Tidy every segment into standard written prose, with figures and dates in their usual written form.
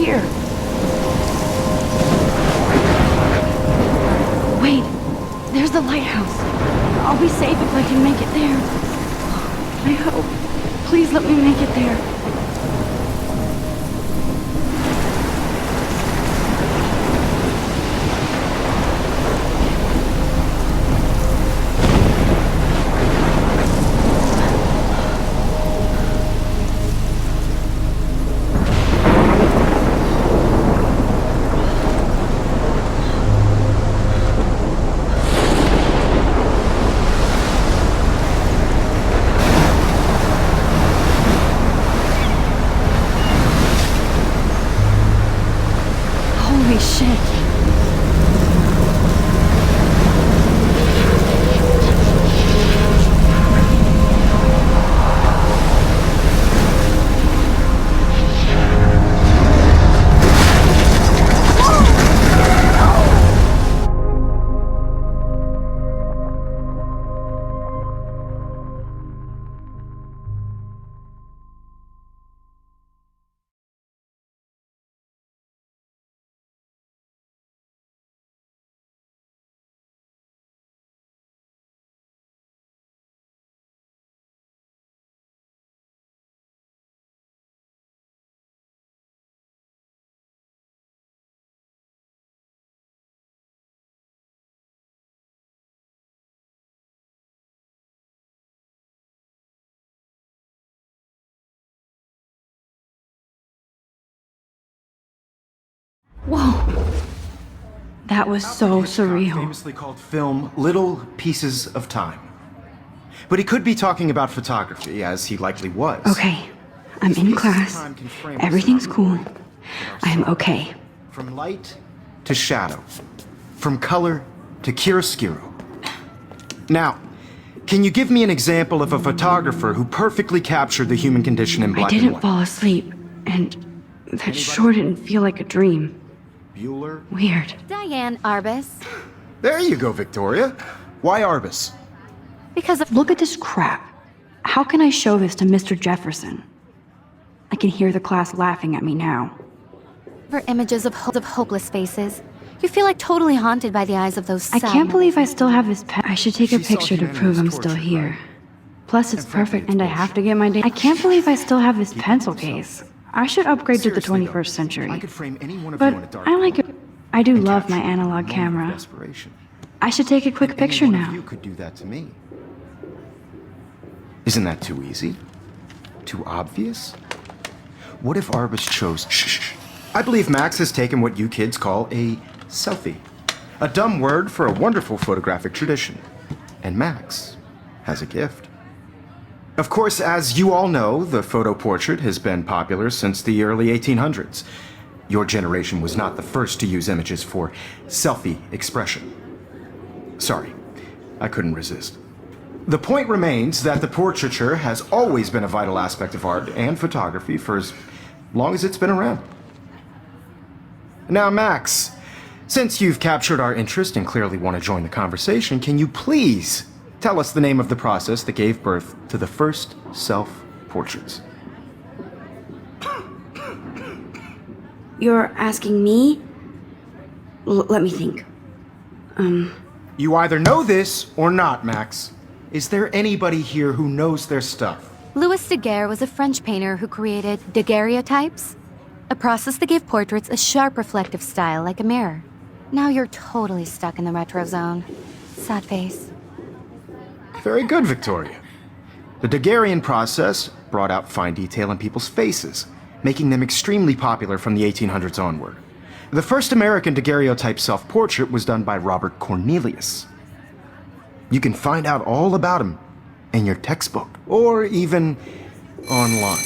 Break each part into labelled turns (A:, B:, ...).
A: here. Wait, there's the lighthouse. I'll be safe if I can make it there. I hope. Please let me make it there. Holy shit. Whoa. That was so surreal.
B: Famously called film Little Pieces of Time. But he could be talking about photography, as he likely was.
A: Okay, I'm in class. Everything's cool. I'm okay.
B: From light to shadow. From color to chiaroscuro. Now, can you give me an example of a photographer who perfectly captured the human condition in black and
A: I didn't
B: white?
A: fall asleep, and that sure didn't feel like a dream.
B: Bueller?
A: Weird.
C: Diane Arbus.
B: There you go, Victoria. Why Arbus?
C: Because of
A: Look at this crap. How can I show this to Mr. Jefferson? I can hear the class laughing at me now.
C: her images of hopeless faces. You feel like totally haunted by the eyes of those
A: I
C: sad
A: can't believe I still have this pen. I should take a
B: She saw
A: picture to
B: humanity
A: prove
B: as
A: I'm still
B: torture,
A: here.
B: right?
A: Plus, it's
B: And frankly,
A: perfect,
B: it's
A: and I have to get my I can't believe I still have this pencil case. I should upgrade to the
B: Seriously, though,
A: 21st century.
B: I could frame any one of
A: But
B: you in a dark
A: I like it.
B: room
A: I do
B: and
A: love my
B: capture
A: analog
B: a moment of
A: camera.
B: desperation.
A: I should take a quick
B: And
A: picture
B: any one
A: now.
B: of you could do that to me. Isn't that too easy? Too obvious? What if Arbus chose shh? I believe Max has taken what you kids call a selfie. A dumb word for a wonderful photographic tradition. And Max has a gift. Of course, as you all know, the photo portrait has been popular since the early 1800s. Your generation was not the first to use images for selfie expression. Sorry, I couldn't resist. The point remains that the portraiture has always been a vital aspect of art and photography for as long as it's been around. Now, Max, since you've captured our interest and clearly want to join the conversation, can you please tell us the name of the process that gave birth to the first self-portraits?
A: You're asking me? Let me think.
B: You either know this or not, Max. Is there anybody here who knows their stuff?
C: Louis Daguerre was a French painter who created daguerreotypes, a process that gave portraits a sharp reflective style like a mirror. Now you're totally stuck in the retro zone. Sad face.
B: Very good, Victoria. The Daguerrean process brought out fine detail in people's faces, making them extremely popular from the 1800s onward. The first American daguerreotype self-portrait was done by Robert Cornelius. You can find out all about him in your textbook, or even online.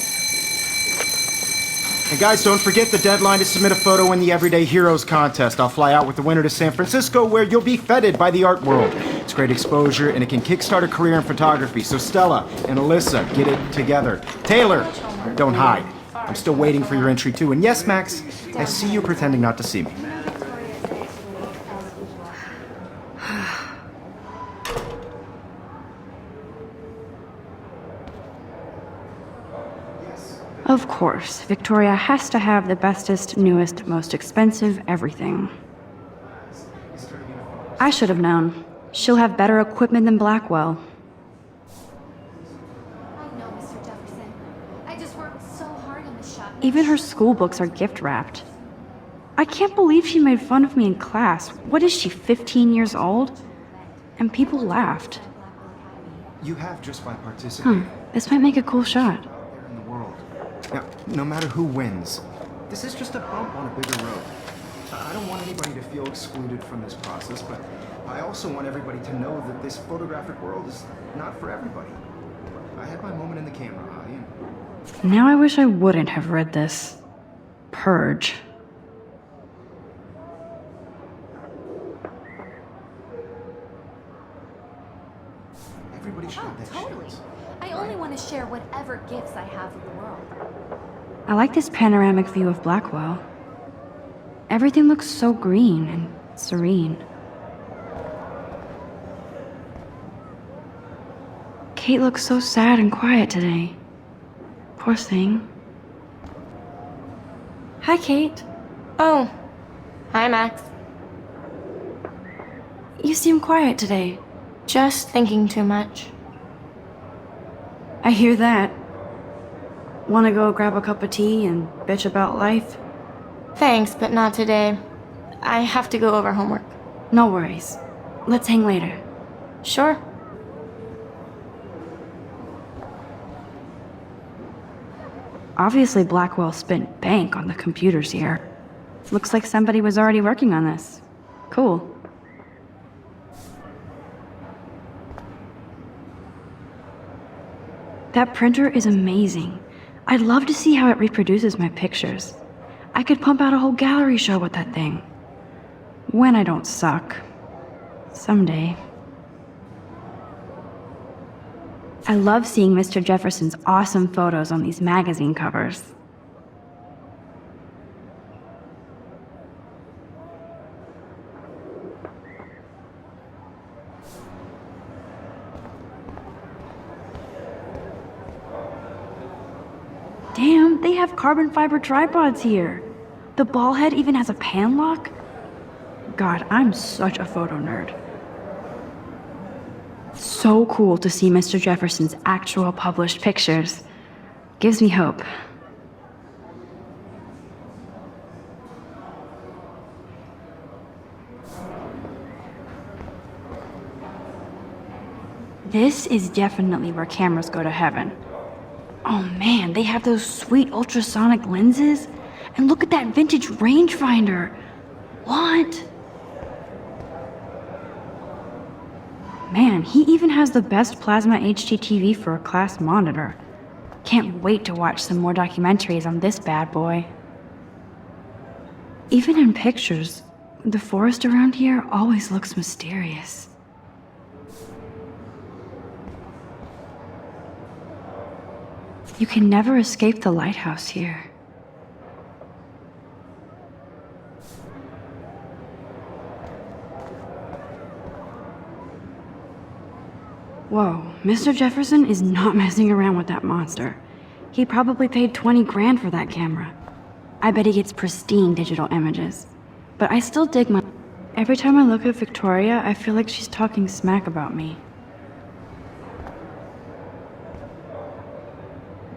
B: And guys, don't forget the deadline to submit a photo in the Everyday Heroes contest. I'll fly out with the winner to San Francisco, where you'll be feted by the art world. It's great exposure, and it can kickstart a career in photography. So Stella and Alyssa, get it together. Taylor, don't hide. I'm still waiting for your entry too. And yes, Max, I see you pretending not to see me.
A: Of course, Victoria has to have the bestest, newest, most expensive everything. I should have known. She'll have better equipment than Blackwell.
C: I know, Mr. Jefferson. I just worked so hard on the shop.
A: Even her school books are gift wrapped. I can't believe she made fun of me in class. What is she, 15 years old? And people laughed.
B: You have just by participating
A: This might make a cool shot.
B: out there in the world. Now, no matter who wins, this is just a bump on a bigger road. I don't want anybody to feel excluded from this process, but I also want everybody to know that this photographic world is not for everybody. I had my moment in the camera eye, and
A: Now I wish I wouldn't have read this. Purge.
B: everybody should have that chance.
C: I only want to share whatever gifts I have with the world.
A: I like this panoramic view of Blackwell. Everything looks so green and serene. Kate looks so sad and quiet today. Poor thing. Hi, Kate.
D: Oh, hi, Max.
A: You seem quiet today.
D: Just thinking too much.
A: I hear that. Wanna go grab a cup of tea and bitch about life?
D: Thanks, but not today. I have to go over homework.
A: No worries. Let's hang later.
D: Sure.
A: Obviously, Blackwell spent bank on the computers here. Looks like somebody was already working on this. Cool. That printer is amazing. I'd love to see how it reproduces my pictures. I could pump out a whole gallery show with that thing. When I don't suck. Someday. I love seeing Mr. Jefferson's awesome photos on these magazine covers. Damn, they have carbon fiber tripods here. The ball head even has a pan lock. God, I'm such a photo nerd. So cool to see Mr. Jefferson's actual published pictures. Gives me hope. This is definitely where cameras go to heaven. Oh man, they have those sweet ultrasonic lenses. And look at that vintage rangefinder. What? Man, he even has the best plasma HDTV for a class monitor. Can't wait to watch some more documentaries on this bad boy. Even in pictures, the forest around here always looks mysterious. You can never escape the lighthouse here. Whoa, Mr. Jefferson is not messing around with that monster. He probably paid 20 grand for that camera. I bet he gets pristine digital images. But I still dig my... Every time I look at Victoria, I feel like she's talking smack about me.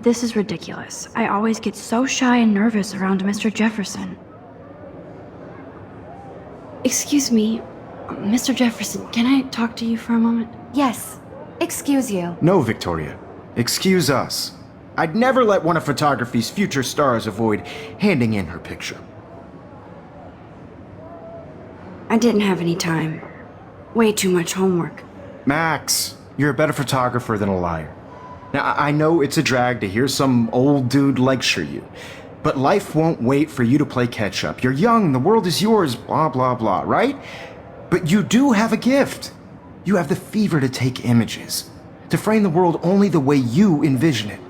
A: This is ridiculous. I always get so shy and nervous around Mr. Jefferson. Excuse me, Mr. Jefferson, can I talk to you for a moment?
C: Yes. Excuse you.
B: No, Victoria. Excuse us. I'd never let one of photography's future stars avoid handing in her picture.
A: I didn't have any time. Way too much homework.
B: Max, you're a better photographer than a liar. Now, I know it's a drag to hear some old dude lecture you, but life won't wait for you to play catch up. You're young, the world is yours, blah, blah, blah, right? But you do have a gift. You have the fever to take images, to frame the world only the way you envision it.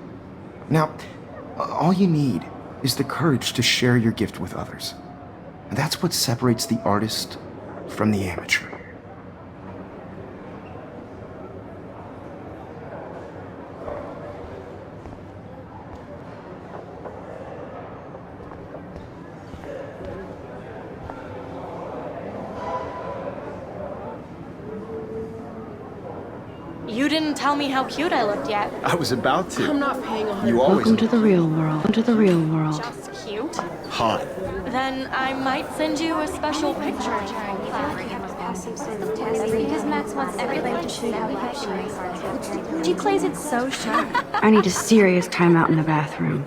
B: Now, all you need is the courage to share your gift with others. And that's what separates the artist from the amateur.
D: You didn't tell me how cute I looked yet.
B: I was about to.
E: I'm not paying 100.
B: You always
A: Welcome to the real world. To the real world.
D: Just cute?
B: hot.
D: Then I might send you a special picture.
F: Because Max wants everybody to see how hot she is. She plays it so sharp.
A: I need a serious timeout in the bathroom.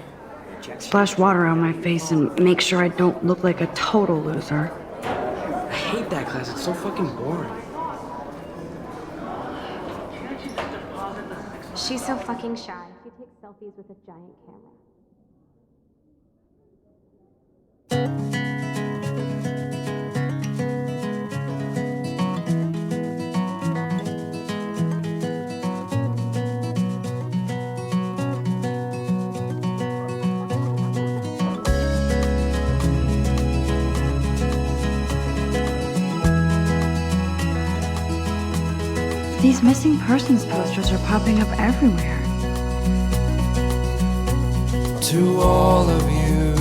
A: Splash water on my face and make sure I don't look like a total loser.
E: I hate that class. It's so fucking boring.
F: She's so fucking shy. She takes selfies with a giant camera.
A: These missing persons posters are popping up everywhere.
G: To all of you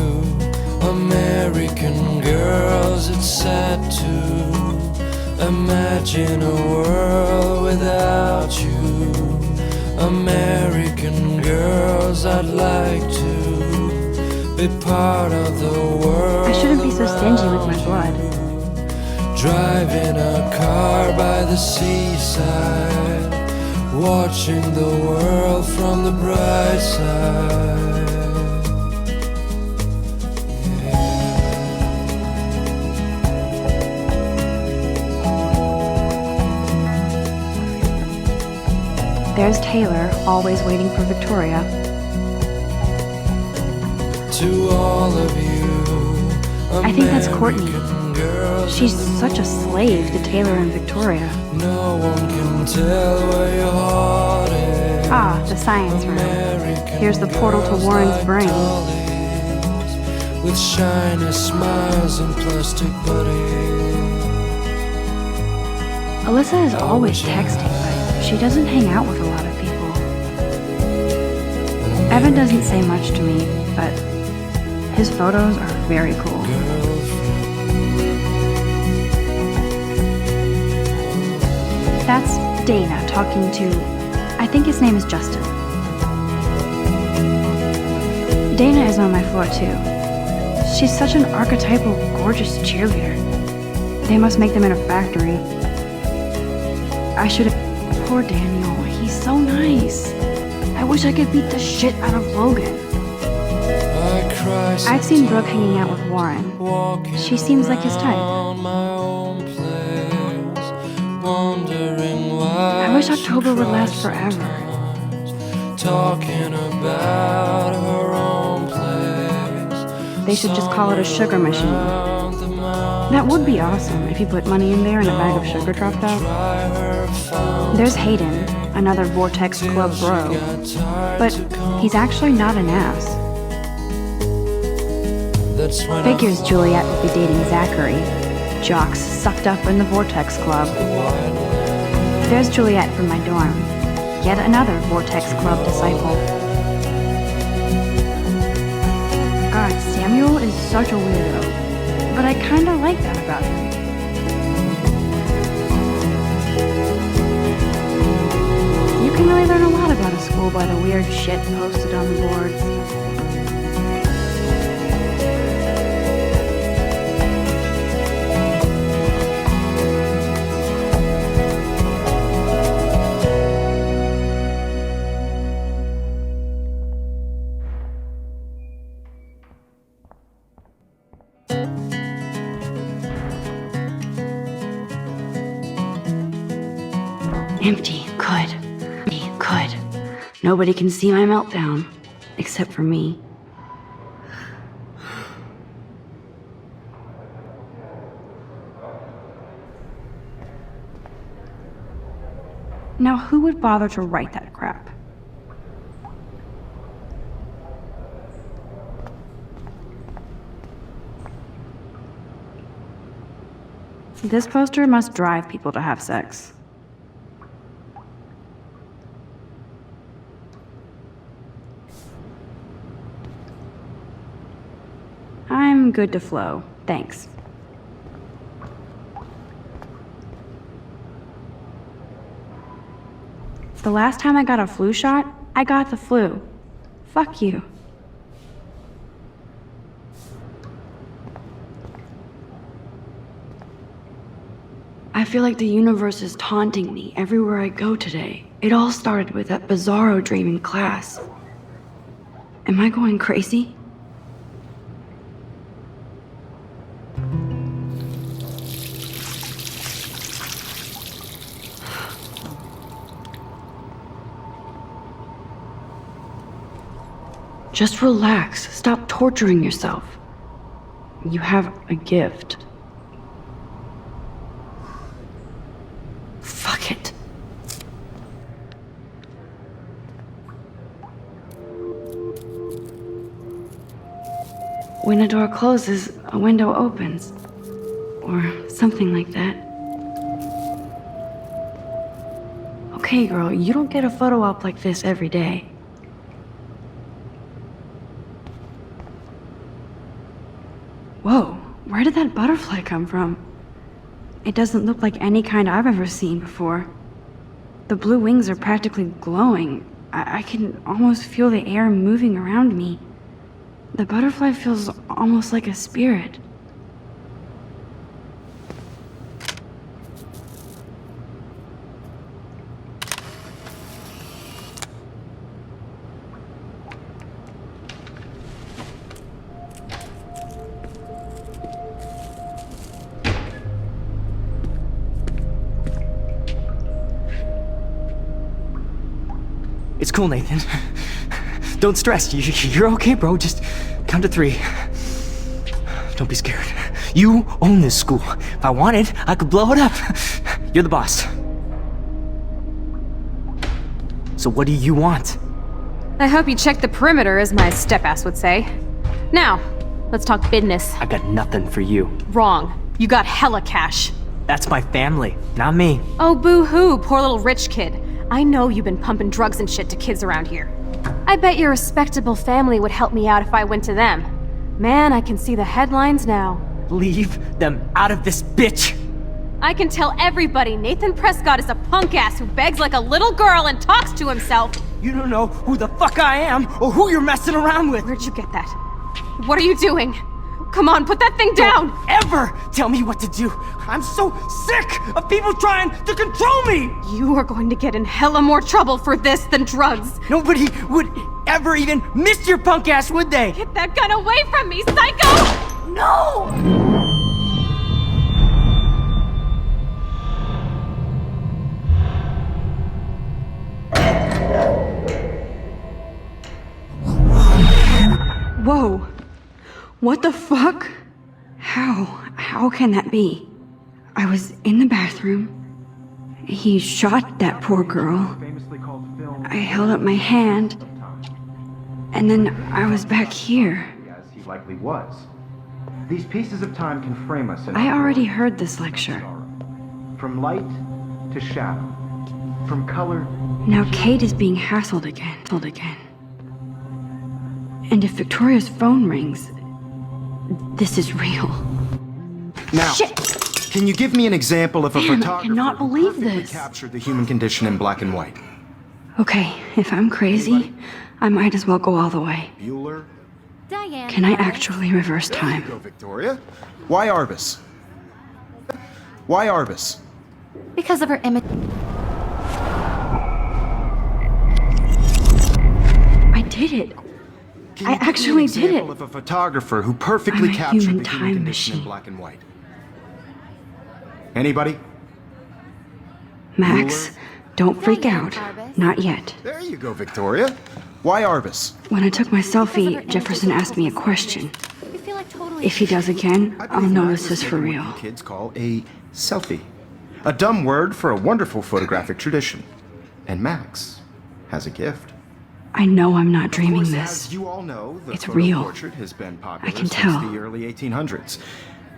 G: American girls, it's sad to imagine a world without you. American girls, I'd like to be part of the world.
A: I shouldn't be so stingy with my blood.
G: Driving a car by the seaside, watching the world from the bright side.
A: There's Taylor, always waiting for Victoria.
G: To all of you,
A: I think that's Courtney.
G: American girls,
A: She's such a slave to Taylor and Victoria.
G: no one can tell where your heart is.
A: Ah, the science room.
G: American
A: Here's the portal to
G: girls
A: Warren's
G: like
A: brain.
G: dollies, with shiny smiles and plastic buddies.
A: Alyssa is always texting, but she doesn't hang out with a lot of people. Evan doesn't say much to me, but his photos are very cool. That's Dana talking to, I think his name is Justin. Dana is on my floor too. She's such an archetypal, gorgeous cheerleader. They must make them in a factory. I should have. Poor Daniel, he's so nice. I wish I could beat the shit out of Logan. I've seen Brooke hanging out with Warren. She seems like his type. I wish October would last forever.
G: Talking about her own place.
A: They should just call it a sugar machine. That would be awesome if you put money in there and a bag of sugar dropped out. There's Hayden, another Vortex Club bro. But he's actually not an ass. Figures Juliet would be dating Zachary. Jocks sucked up in the Vortex Club. There's Juliet from my dorm. Yet another Vortex Club disciple. God, Samuel is such a weirdo. But I kinda like that about him. You can really learn a lot about a school by the weird shit posted on the boards. Empty. Good. Good. Nobody can see my meltdown. Except for me. Now who would bother to write that crap? This poster must drive people to have sex. I'm good to flow. Thanks. The last time I got a flu shot, I got the flu. Fuck you. I feel like the universe is taunting me everywhere I go today. It all started with that bizarro dream in class. Am I going crazy? Just relax. Stop torturing yourself. You have a gift. Fuck it. When a door closes, a window opens. Or something like that. Okay, girl, you don't get a photo op like this every day. Whoa, where did that butterfly come from? It doesn't look like any kind I've ever seen before. The blue wings are practically glowing. I can almost feel the air moving around me. The butterfly feels almost like a spirit.
H: It's cool, Nathan. Don't stress. You're okay, bro. Just count to 3. Don't be scared. You own this school. If I wanted, I could blow it up. You're the boss. So what do you want?
I: I hope you checked the perimeter, as my step-ass would say. Now, let's talk business.
H: I got nothing for you.
I: Wrong. You got hella cash.
H: That's my family, not me.
I: Oh, boo-hoo, poor little rich kid. I know you've been pumping drugs and shit to kids around here. I bet your respectable family would help me out if I went to them. Man, I can see the headlines now.
H: Leave them out of this bitch!
I: I can tell everybody Nathan Prescott is a punk ass who begs like a little girl and talks to himself.
H: You don't know who the fuck I am or who you're messing around with.
I: Where'd you get that? What are you doing? Come on, put that thing down!
H: Don't ever tell me what to do! I'm so sick of people trying to control me!
I: You are going to get in hella more trouble for this than drugs.
H: Nobody would ever even miss your punk ass, would they?
I: Get that gun away from me, psycho!
H: No!
A: Whoa. What the fuck? How can that be? I was in the bathroom. He shot that poor girl. I held up my hand. And then I was back here.
B: As he likely was. These pieces of time can frame us in
A: I
B: our
A: already
B: world.
A: heard this lecture.
B: From light to shadow. From color.
A: Now Kate is being hassled again. And if Victoria's phone rings, this is real.
B: Now,
A: Shit!
B: can you give me an example of a
A: Damn, I
B: photographer
A: cannot
B: who
A: believe
B: perfectly
A: this.
B: captured the human condition in black and white?
A: Okay, if I'm crazy, I might as well go all the way.
B: Bueller?
C: Diane.
A: Can I actually reverse
B: There you
A: time?
B: go, Victoria. Why Arbus? Why Arbus?
C: Because of her image.
A: I did it.
B: Can
A: I
B: you give me
A: actually
B: an
A: did
B: example
A: it.
B: of a photographer who perfectly
A: I'm a
B: captured
A: human
B: the
A: time
B: human condition in
A: machine.
B: black and white? Anybody?
A: Max, don't freak
C: Diane
A: out.
C: Arbus.
A: Not yet.
B: There you go, Victoria. Why Arbus?
A: When I took my selfie, Jefferson asked me a question.
C: You feel like totally.
A: If he does again,
B: I
A: I'll
B: believe
A: know
B: Max
A: this
B: has
A: is for
B: taken
A: real.
B: what you kids call a selfie. A dumb word for a wonderful photographic tradition. And Max has a gift.
A: I know I'm not
B: Of
A: dreaming
B: course,
A: this.
B: as you all know, the
A: It's
B: photo
A: real.
B: portrait has been popular
A: I can
B: since
A: tell.
B: the early 1800s.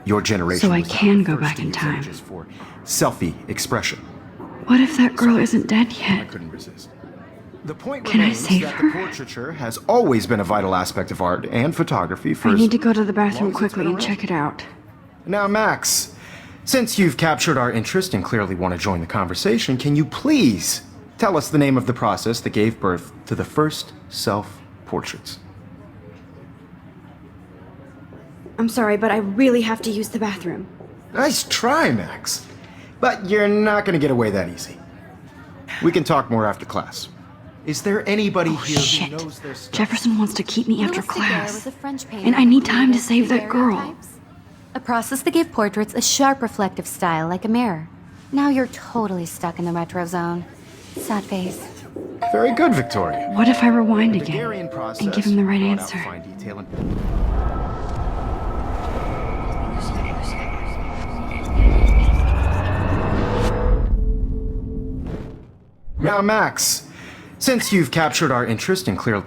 B: Your generation
A: So I
B: was not
A: can
B: the
A: go
B: first
A: back
B: to
A: in
B: use
A: time.
B: images for selfie expression.
A: What if that girl isn't dead
B: I
A: yet?
B: couldn't resist. The point
A: Can I
B: remains
A: save
B: that
A: her?
B: the portraiture has always been a vital aspect of art and photography for
A: I
B: as
A: need to go to the
B: long
A: bathroom
B: as it's
A: quickly
B: been
A: and
B: around.
A: check it out.
B: Now, Max, since you've captured our interest and clearly want to join the conversation, can you please tell us the name of the process that gave birth to the first self-portraits.
A: I'm sorry, but I really have to use the bathroom.
B: Nice try, Max. But you're not gonna get away that easy. We can talk more after class. Is there anybody here
A: Shit.
B: who knows their stuff?
A: Jefferson wants to keep me after
C: Louis Daguerre
A: class.
C: was a French painter
A: And I need
C: who
A: time to
C: created
A: save that girl.
C: daguerreotypes, a process that gave portraits a sharp reflective style like a mirror. Now you're totally stuck in the retro zone. Sad face.
B: Very good, Victoria.
A: What if I rewind
B: The
A: again
B: Daguerrean process
A: and give him the right
B: brought out
A: answer?
B: fine detail and- Now, Max, since you've captured our interest in clear...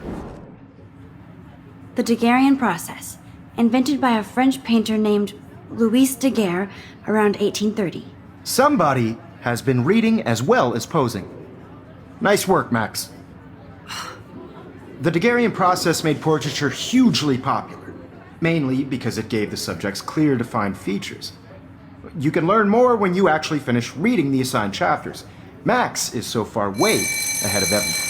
A: The Daguerrean process, invented by a French painter named Louis Daguerre around 1830.
B: Somebody has been reading as well as posing. Nice work, Max. The Daguerrean process made portraiture hugely popular, mainly because it gave the subjects clear, defined features. You can learn more when you actually finish reading the assigned chapters. Max is so far way ahead of everyone.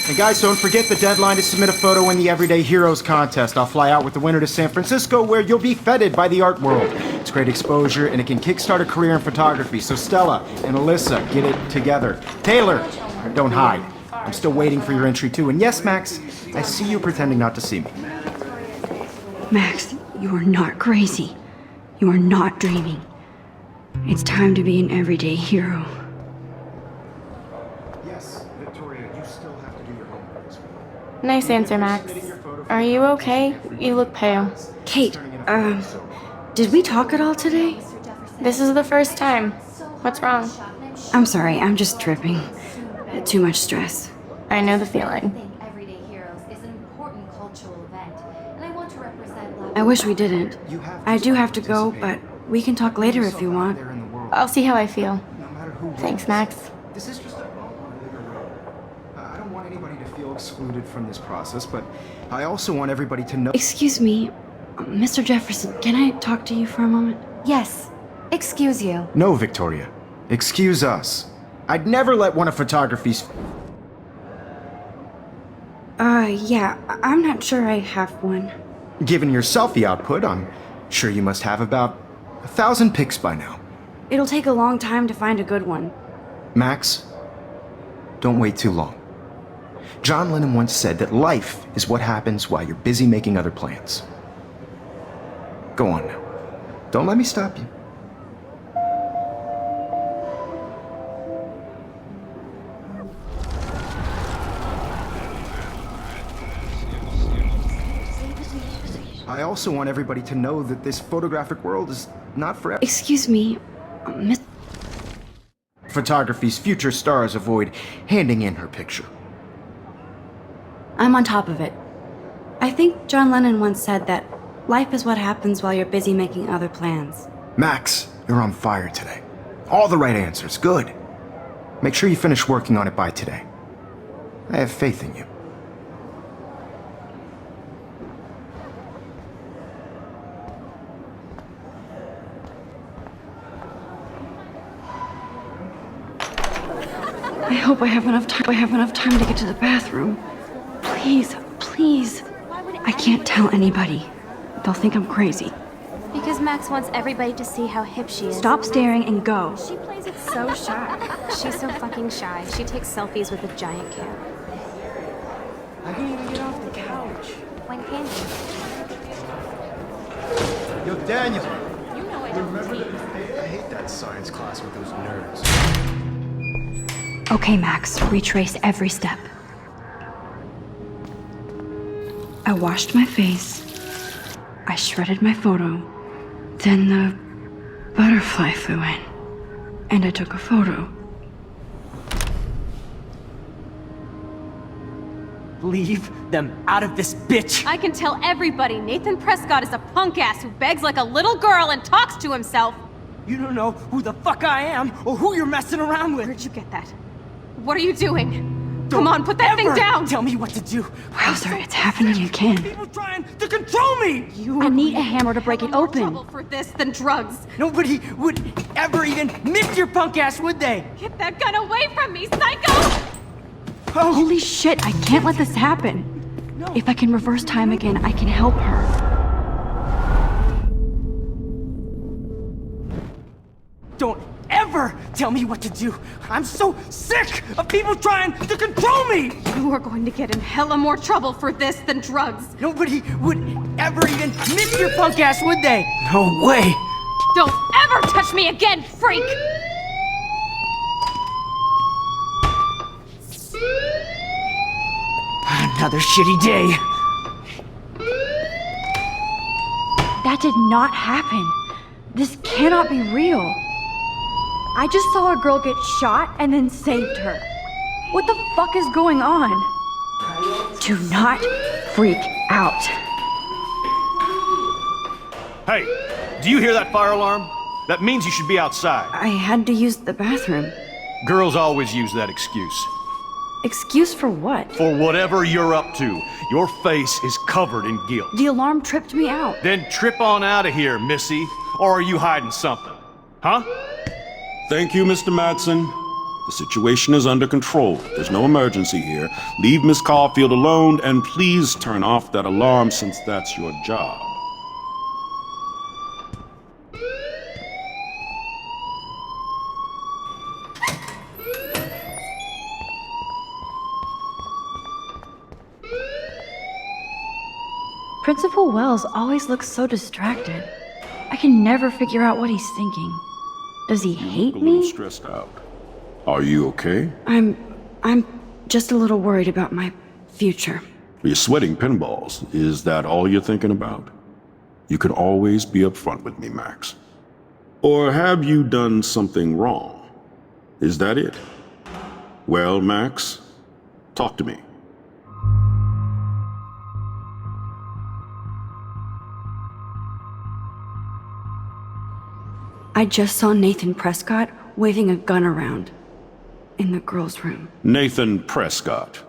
B: And guys, don't forget the deadline to submit a photo in the Everyday Heroes contest. I'll fly out with the winner to San Francisco, where you'll be feted by the art world. It's great exposure, and it can kickstart a career in photography. So Stella and Alyssa, get it together. Taylor, don't hide. I'm still waiting for your entry too. And yes, Max, I see you pretending not to see me.
A: Max, you are not crazy. You are not dreaming. It's time to be an everyday hero.
B: Yes, Victoria, you still have to do your homework this week.
D: Nice answer, Max. Are you okay? You look pale.
A: Kate, did we talk at all today?
D: This is the first time. What's wrong?
A: I'm sorry, I'm just tripping. Too much stress.
D: I know the
C: I
D: feeling.
C: think Everyday Heroes is an important cultural event, and I want to represent Black
A: I wish we didn't.
B: You have
A: I do have to go,
B: participate.
A: but we can talk later if you want.
B: There in the world,
D: I'll see how I feel.
B: no matter who
D: Thanks,
B: wins.
D: Max.
B: This is just a bump on a bigger road. I don't want anybody to feel excluded from this process, but I also want everybody to know.
A: Excuse me, Mr. Jefferson, can I talk to you for a moment?
C: Yes. Excuse you.
B: No, Victoria. Excuse us. I'd never let one of photography's.
A: Yeah, I'm not sure I have one.
B: Given your selfie output, I'm sure you must have about 1,000 pics by now.
A: It'll take a long time to find a good one.
B: Max, don't wait too long. John Lennon once said that life is what happens while you're busy making other plans. Go on now. Don't let me stop you. I also want everybody to know that this photographic world is not for everyone.
A: Excuse me, Miss.
B: Photography's future stars avoid handing in her picture.
A: I'm on top of it. I think John Lennon once said that life is what happens while you're busy making other plans.
B: Max, you're on fire today. All the right answers. Good. Make sure you finish working on it by today. I have faith in you.
A: I hope I have enough time to get to the bathroom. Please, please. I can't tell anybody. They'll think I'm crazy.
F: Because Max wants everybody to see how hip she is.
A: Stop staring and go.
F: She plays it
I: So shy. She's so fucking shy. She takes selfies with a giant camera.
E: I can't even get off the couch.
F: when can you?
B: Yo, Daniel.
F: You know I don't
B: I hate that science class with those nerds.
A: Okay, Max, retrace every step. I washed my face. I shredded my photo. Then the butterfly flew in. And I took a photo.
H: Leave them out of this bitch!
I: I can tell everybody Nathan Prescott is a punk ass who begs like a little girl and talks to himself.
H: You don't know who the fuck I am or who you're messing around with.
I: Where'd you get that? What are you doing? Come on, put that thing
H: ever
I: down!
H: Tell me what to do.
A: Wowzer, it's happening again.
H: People trying to control me.
I: You
A: I
I: are
A: need a
I: going
A: hammer to break it
I: hell more
A: open.
I: trouble for this than drugs.
H: Nobody would ever even miss your punk ass, would they?
I: Get that gun away from me, psycho!
H: Oh,
A: Holy shit, I can't let this happen. If I can reverse time again, I can help her.
H: don't ever tell me what to do. I'm so sick of people trying to control me.
I: You are going to get in hella more trouble for this than drugs.
H: Nobody would ever even miss your punk ass, would they? No way.
I: Don't ever touch me again, freak!
H: Another shitty day.
A: That did not happen. This cannot be real. I just saw a girl get shot and then saved her. What the fuck is going on? Do not freak out.
J: Hey, do you hear that fire alarm? That means you should be outside.
A: I had to use the bathroom.
J: Girls always use that excuse.
A: Excuse for what?
J: For whatever you're up to, your face is covered in guilt.
A: The alarm tripped me out.
J: Then trip on out of here, Missy. Or are you hiding something? Huh?
K: Thank you, Mr. Madsen. The situation is under control. There's no emergency here. Leave Miss Caulfield alone, and please turn off that alarm since that's your job.
A: Principal Wells always looks so distracted. I can never figure out what he's thinking. Does he hate
K: A little
A: me?
K: stressed out. Are you okay?
A: I'm just a little worried about my future.
K: You're sweating pinballs. Is that all you're thinking about? You can always be upfront with me, Max. Or have you done something wrong? Is that it? Well, Max, talk to me.
A: I just saw Nathan Prescott waving a gun around in the girls' room.
K: Nathan Prescott.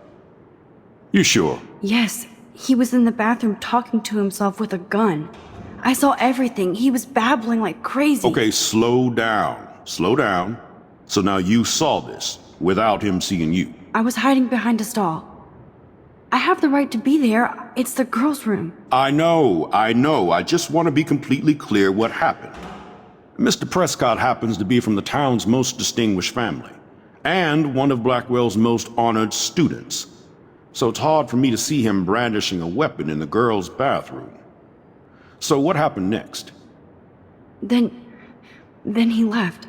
K: You sure?
A: Yes, he was in the bathroom talking to himself with a gun. I saw everything. He was babbling like crazy.
K: Okay, slow down. Slow down. So now you saw this without him seeing you.
A: I was hiding behind a stall. I have the right to be there. It's the girls' room.
K: I know. I just want to be completely clear what happened. Mr. Prescott happens to be from the town's most distinguished family, and one of Blackwell's most honored students. So it's hard for me to see him brandishing a weapon in the girls' bathroom. So what happened next?
A: Then he left.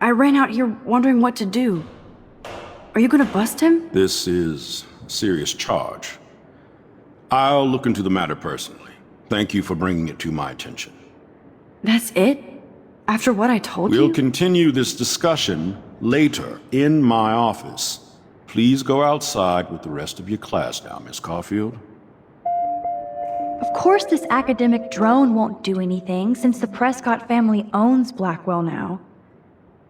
A: I ran out here wondering what to do. Are you gonna bust him?
K: This is a serious charge. I'll look into the matter personally. Thank you for bringing it to my attention.
A: That's it? After what I told
K: We'll
A: you?
K: continue this discussion later in my office. Please go outside with the rest of your class now, Miss Caulfield.
F: Of course this academic drone won't do anything since the Prescott family owns Blackwell now.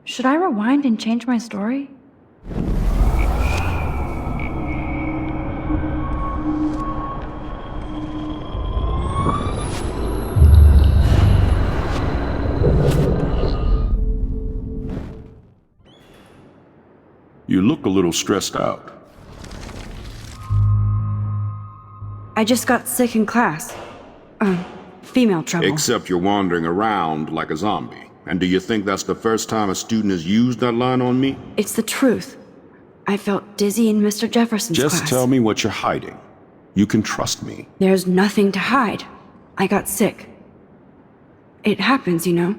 A: Should I rewind and change my story?
K: You look a little stressed out.
A: I just got sick in class. Female trouble.
K: Except you're wandering around like a zombie. And do you think that's the first time a student has used that line on me?
A: It's the truth. I felt dizzy in Mr. Jefferson's class.
K: Just tell me what you're hiding. You can trust me.
A: There's nothing to hide. I got sick. It happens, you know.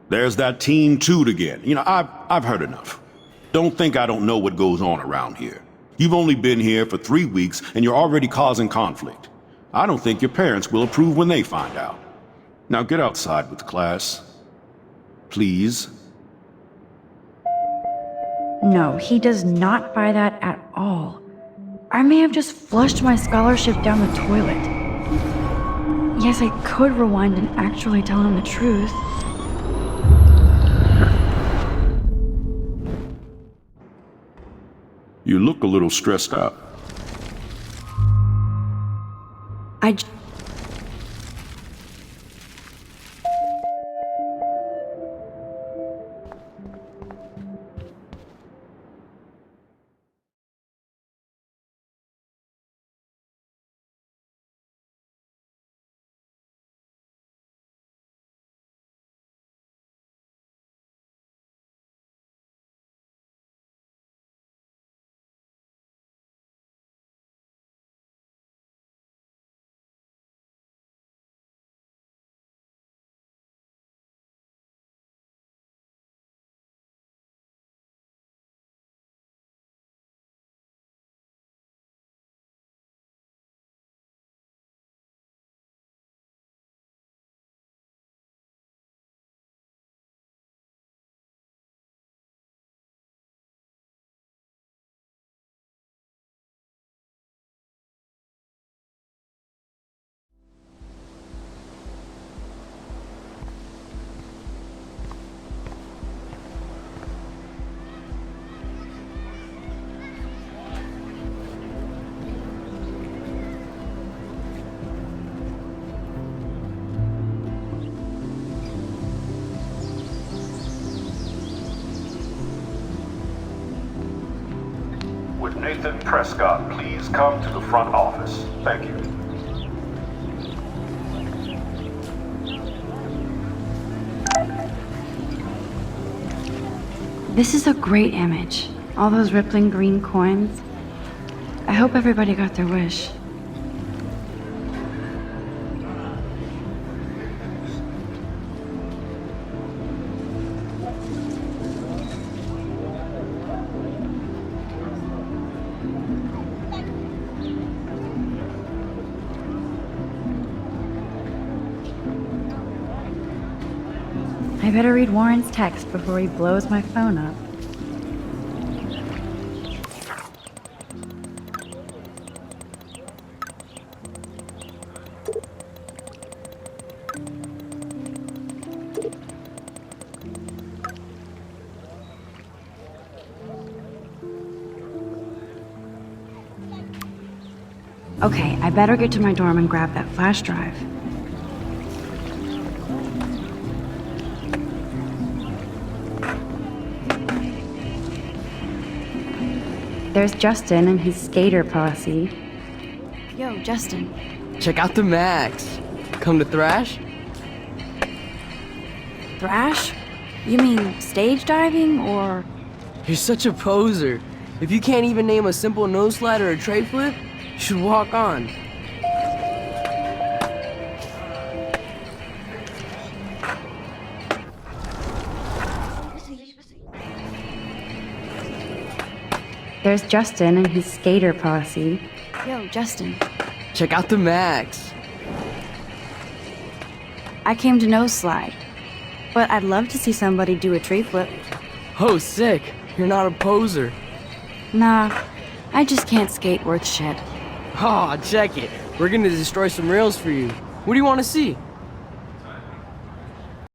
K: There's that teen toot again. You know, I've heard enough. Don't think I don't know what goes on around here. You've only been here for 3 weeks and you're already causing conflict. I don't think your parents will approve when they find out. Now get outside with the class. Please.
F: No, he does not buy that at all. I may have just flushed my scholarship down the toilet.
A: Yes, I could rewind and actually tell him the truth.
K: You look a little stressed out. Would Nathan Prescott please come to the front office? Thank you.
A: This is a great image. All those rippling green coins. I hope everybody got their wish.
F: I better read Warren's text before he blows my phone up.
A: Okay, I better get to my dorm and grab that flash drive. There's Justin and his skater posse. Yo, Justin.
E: Check out the Max. Come to Thrash?
A: Thrash? You mean stage diving, or...?
E: You're such a poser. If you can't even name a simple nose slide or a tray flip, you should walk on.
A: There's Justin and his skater posse. Yo, Justin.
E: Check out the Max.
A: I came to nose slide, but I'd love to see somebody do a tree flip.
E: Oh, sick. You're not a poser.
A: Nah, I just can't skate worth shit.
E: Aw, check it. We're gonna destroy some rails for you. What do you want to see?